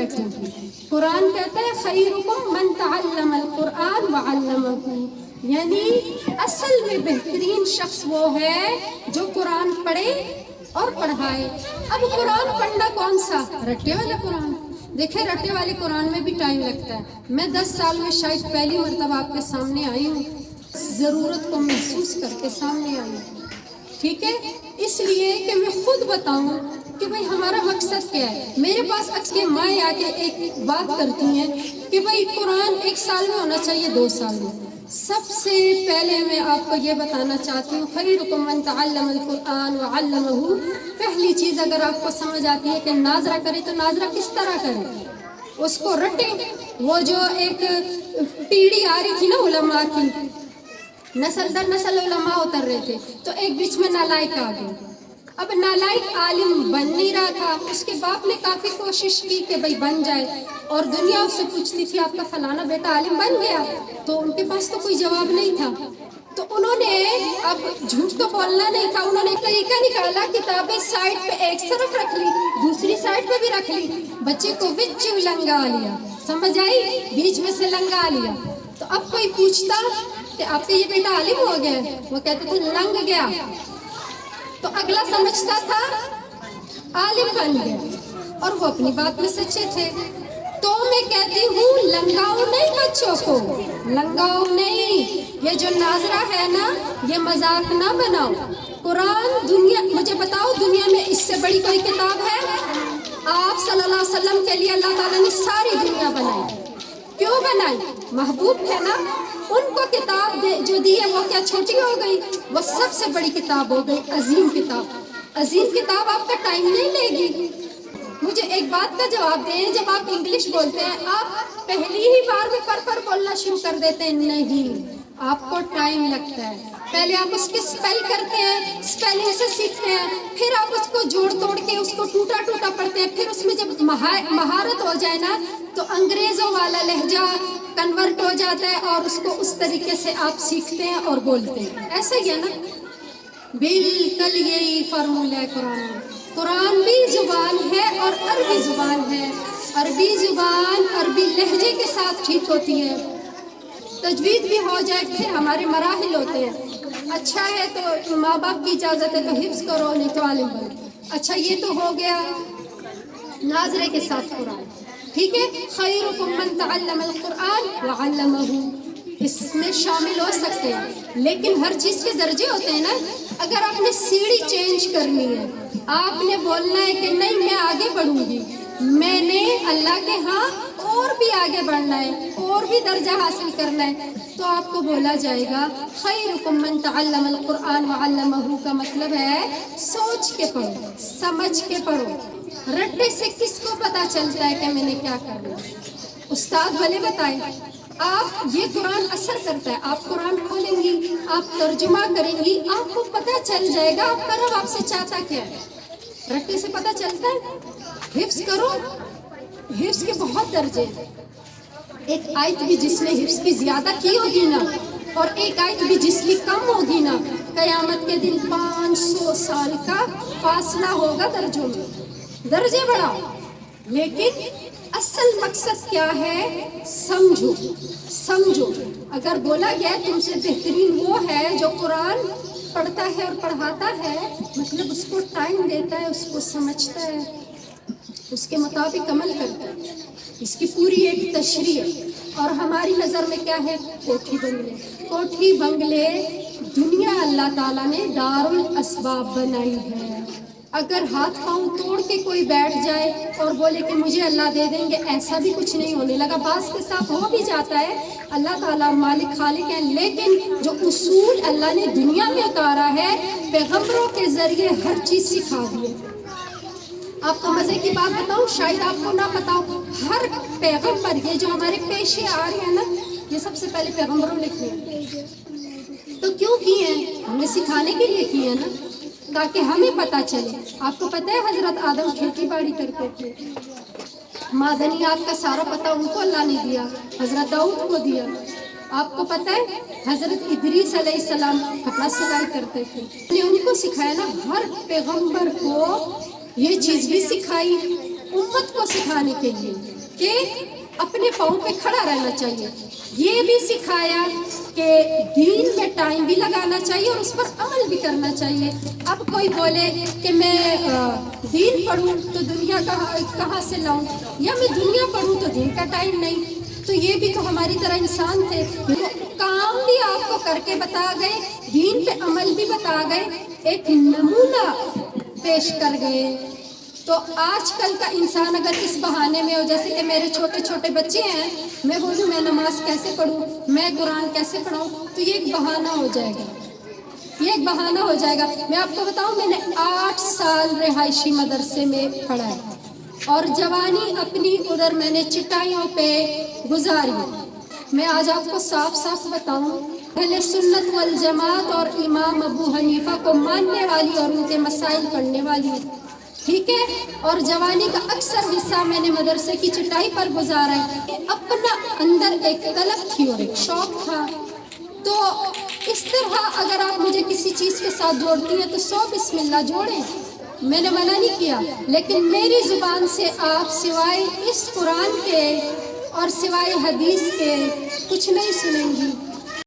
बैठूं। कुरान कहता है खैरुकुम मन तअल्लम अल-कुरान व अल्लमहु, यानी असल में बेहतरीन शख्स वो है जो कुरान पढ़े और पढ़ाए। अब कुरान पढ़ना कौन सा? रट्टे वाला कुरान। देखे रट्टे वाले कुरान में भी टाइम लगता है। मैं 10 साल में शायद पहली मरतबा आपके सामने आई हूँ, ज़रूरत को महसूस करके सामने आई हूँ, ठीक है, इसलिए कि मैं खुद बताऊँ कि भाई हमारा मकसद क्या है। मेरे पास अक्सर माएँ आके एक बात करती हैं कि भाई कुरान 1 साल में होना चाहिए, 2 साल में। सबसे पहले मैं आपको ये बताना चाहती हूँ खैरुकुम मन तअल्लमल कुरान व अल्लमहु। पहली चीज़ अगर आपको समझ आती है कि नाजरा करे तो नाजरा किस तरह करे, उसको रटे। वो जो एक पीढ़ी आ रही थी ना उलमा की, नस्ल दर नस्ल उलमा उतर रहे थे, तो एक बीच में नालायक आ गए। अब नालायक आलिम बन नहीं रहा था, उसके बाप ने काफ़ी कोशिश की कि भाई बन जाए, और दुनिया उससे पूछती थी आपका फलाना बेटा आलिम बन गया, तो उनके पास तो कोई जवाब नहीं था। तो उन्होंने, अब झूठ तो बोलना नहीं था, उन्होंने एक तरीका निकाला, किताबें साइड पे एक तरफ रख ली, दूसरी साइड पे भी रख ली, बच्चे को बीच लंगा लिया, समझ आई, बीच में से लंगा लिया। तो अब कोई पूछता कि आपका ये बेटा आलिम हो गया, वो कहते थे लंग गया, तो अगला समझता था आलिम बन गया, और वो अपनी बात में सच्चे थे। तो मैं कहती हूँ लंगाओ नहीं बच्चों को, लंगाओ नहीं। ये जो नाजरा है ना, ये मजाक ना बनाओ। कुरान दुनिया, मुझे बताओ दुनिया में इससे बड़ी कोई किताब है? आप सल्लल्लाहु अलैहि वसल्लम के लिए अल्लाह ताला ने सारी दुनिया बनाई। क्यों बनाई? महबूब है ना, उनको किताब जो दी है वो क्या छोटी हो गई? वो सबसे बड़ी किताब हो गई, अजीम किताब। अजीम किताब आपका टाइम नहीं लेगी। मुझे एक बात का जवाब दें, जब आप इंग्लिश बोलते हैं आप पहली ही बार में पर बोलना शुरू कर देते हैं? नहीं, आपको टाइम लगता है। पहले आप उसके स्पेल करते हैं, स्पेलिंग से सीखते हैं, फिर आप उसको जोड़ तोड़ के उसको टूटा टूटा पढ़ते हैं, फिर उसमें जब महारत हो जाए ना, तो अंग्रेज़ों वाला लहजा कन्वर्ट हो जाता है और उसको उस तरीके से आप सीखते हैं और बोलते हैं। ऐसा ही है ना, बिल्कुल यही फार्मूला है कुरान में। कुरान भी ज़ुबान है और अरबी ज़ुबान है। अरबी ज़ुबान अरबी लहजे के साथ ठीक होती है, तजवीद भी हो जाए, फिर हमारे मराहिल होते हैं। अच्छा है तो माँ बाप की इजाज़त है तो हिफ्ज़ करो, नहीं तो आलिम बनो। अच्छा ये तो हो गया नाजरे के साथ कुरान, ठीक है। खैरुकुम मन तअल्लमल कुरान व अल्लमहु, इसमें शामिल हो सकते हैं, लेकिन हर चीज़ के दर्जे होते हैं ना। अगर आपने सीढ़ी चेंज करनी है, आपने बोलना है कि नहीं मैं आगे बढ़ूंगी, मैंने अल्लाह के यहाँ और भी आगे बढ़ना है, और भी दर्जा हासिल करना है, तो आपको बोला जाएगा खैरुकुम मन तअल्लमल कुरान व अल्लमहु का मतलब है सोच के पढ़ो, समझ के पढ़ो। रट्टे से किसको पता चलता है कि मैंने क्या करना? उस्ताद भले बताए। आप ये कुरान असर करता है, आप कुरान खोलेंगी, आप तर्जुमा करेंगी, आपको पता चल जाएगा आपका रब आपसे चाहता क्या है। रट्टे से पता चलता है। हिफ्ज़ करो, हिफ्ज़ के बहुत दर्जे हैं। एक आयत भी जिसने हिफ्ज़ की ज़्यादा की होगी ना, और एक आयत भी जिसकी कम होगी ना, क़यामत के दिन 500 साल का फासला होगा दर्जों में। दर्जे बढ़ाओ, लेकिन असल मकसद क्या है? समझो, समझो। अगर बोला गया तुमसे बेहतरीन वो है जो कुरान पढ़ता है और पढ़ाता है, मतलब उसको टाइम देता है, उसको समझता है, उसके मुताबिक अमल करता है। इसकी पूरी एक तशरीह है। और हमारी नज़र में क्या है? कोठी बंगले। कोठी बंगले दुनिया अल्लाह ताला ने दारुल असबाब बनाई है। अगर हाथ पाँव तोड़ के कोई बैठ जाए और बोले कि मुझे अल्लाह दे देंगे, ऐसा भी कुछ नहीं होने लगा। बास के साथ हो भी जाता है, अल्लाह ताला मालिक खालिक है, लेकिन जो उसूल अल्लाह ने दुनिया में उतारा है, पैगंबरों के जरिए हर चीज़ सिखा दी है। आपको मज़े की बात बताऊँ, शायद आपको ना पता हो, हर पैगंबर, ये जो हमारे पेशे आ रहे हैं ना, ये सबसे पहले पैगंबरों ने किए। तो क्यों किए हैं? हमने सिखाने के लिए किए ना, ताकि हमें पता चले। आपको पता है हजरत आदम खेती बाड़ी करते थे, मादनियात का सारा पता उनको अल्लाह ने दिया, हजरत दाऊद को दिया। आपको पता है हजरत इदरीस अलैहिस्सलाम कपड़ा सिलाई करते थे, ने उनको सिखाया ना। हर पैगंबर को ये चीज़ भी सिखाई उम्मत को सिखाने के लिए। کہ اپنے پاؤں پہ کھڑا رہنا چاہیے. یہ بھی سکھایا کہ دین میں ٹائم بھی لگانا چاہیے اور اس پر عمل بھی کرنا چاہیے. اب کوئی بولے کہ میں دین پڑھوں تو دنیا کہاں سے لاؤں، یا میں دنیا پڑھوں تو دین کا ٹائم نہیں. تو یہ بھی تو ہماری طرح انسان تھے، کام بھی آپ کو کر کے بتا گئے، دین پہ عمل بھی بتا گئے، ایک نمونہ پیش کر گئے. تو آج کل کا انسان اگر اس بہانے میں ہو، جیسے کہ میرے چھوٹے چھوٹے بچے ہیں، میں بولوں میں نماز کیسے پڑھوں، میں قرآن کیسے پڑھوں، تو یہ ایک بہانہ ہو جائے گا، یہ ایک بہانہ ہو جائے گا. میں آپ کو بتاؤں، میں نے 8 سال رہائشی مدرسے میں پڑھا ہے اور جوانی اپنی ادھر میں نے چٹائیوں پہ گزاری. میں آج آپ کو صاف صاف بتاؤں، اہل سنت والجماعت اور امام ابو حنیفہ کو ماننے والی اور ان کے مسائل پڑھنے والی ہوں، ٹھیک ہے. اور جوانی کا اکثر حصہ میں نے مدرسے کی چٹائی پر گزارا ہے. اپنا اندر ایک طلب تھی اور ایک شوق تھا. تو اس طرح اگر آپ مجھے کسی چیز کے ساتھ جوڑتی ہیں تو 100 بسم اللہ جوڑیں، میں نے منع نہیں کیا، لیکن میری زبان سے آپ سوائے اس قرآن کے اور سوائے حدیث کے کچھ نہیں سنیں گی.